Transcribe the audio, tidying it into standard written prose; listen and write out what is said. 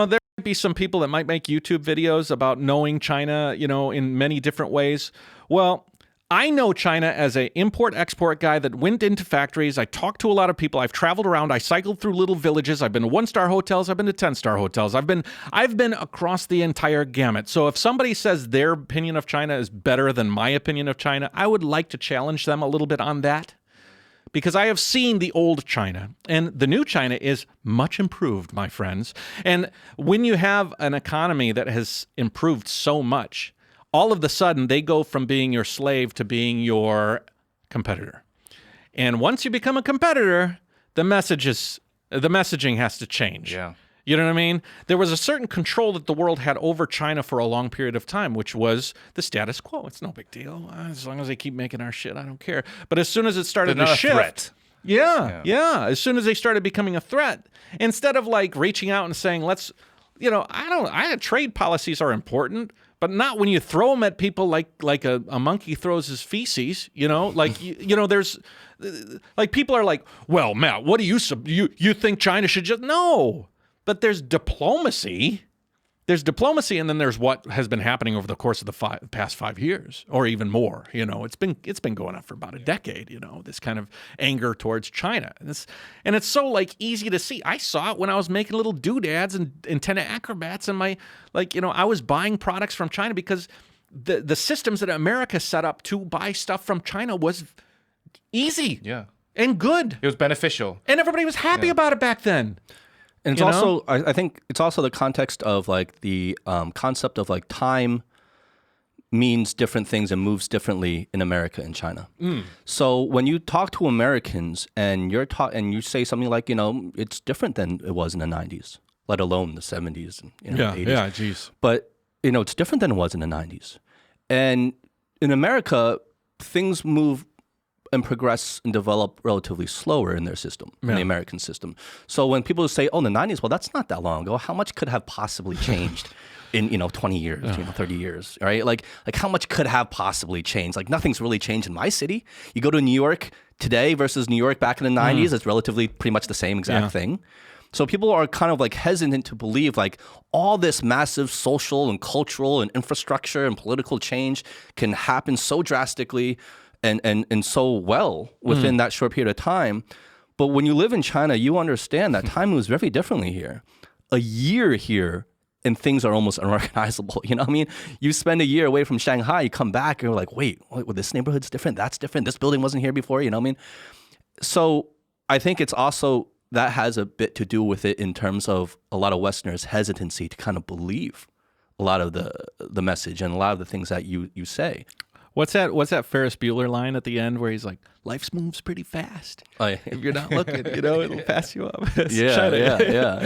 there might be some people that might make YouTube videos about knowing China, in many different ways. Well, I know China as an import-export guy that went into factories. I talked to a lot of people. I've traveled around. I cycled through little villages. I've been to 1-star hotels. I've been to 10-star hotels. I've been across the entire gamut. So if somebody says their opinion of China is better than my opinion of China, I would like to challenge them a little bit on that. Because I have seen the old China, and the new China is much improved, my friends. And when you have an economy that has improved so much, all of a sudden they go from being your slave to being your competitor. And once you become a competitor, the messaging has to change. Yeah. You know what I mean? There was a certain control that the world had over China for a long period of time, which was the status quo. It's no big deal. As long as they keep making our shit, I don't care. But as soon as it started to shift, threat. Yeah. As soon as they started becoming a threat, instead of like reaching out and saying, trade policies are important, but not when you throw them at people like a monkey throws his feces, there's like people are like, well, Matt, what do you think China should just, no. But there's diplomacy. There's diplomacy, and then there's what has been happening over the course of the past 5 years, or even more. It's been going on for about a decade. This kind of anger towards China, and it's so like easy to see. I saw it when I was making little doodads and antenna acrobats, and I was buying products from China because the systems that America set up to buy stuff from China was easy, and good. It was beneficial, and everybody was happy about it back then. And it's also, I think it's also the context of like the concept of like time means different things and moves differently in America and China. So when you talk to Americans and you say something like, it's different than it was in the 90s, let alone the 70s and 80s. Yeah, geez. But, it's different than it was in the 90s. And in America, things move and progress and develop relatively slower in their system, in the American system. So when people say, oh, in the 90s, well, that's not that long ago. How much could have possibly changed in, 20 years, 30 years, right? Like how much could have possibly changed? Like nothing's really changed in my city. You go to New York today versus New York back in the 90s, it's relatively pretty much the same exact thing. So people are kind of like hesitant to believe like all this massive social and cultural and infrastructure and political change can happen so drastically and so well within that short period of time. But when you live in China, you understand that time moves very differently here. A year here and things are almost unrecognizable. You know what I mean? You spend a year away from Shanghai, you come back and you're like, wait, this neighborhood's different, that's different, this building wasn't here before, you know what I mean? So I think it's also, that has a bit to do with it in terms of a lot of Westerners' hesitancy to kind of believe a lot of the message and a lot of the things that you say. What's that Ferris Bueller line at the end where he's like, life moves pretty fast. Oh, yeah. If you're not looking, it'll pass you up. Yeah.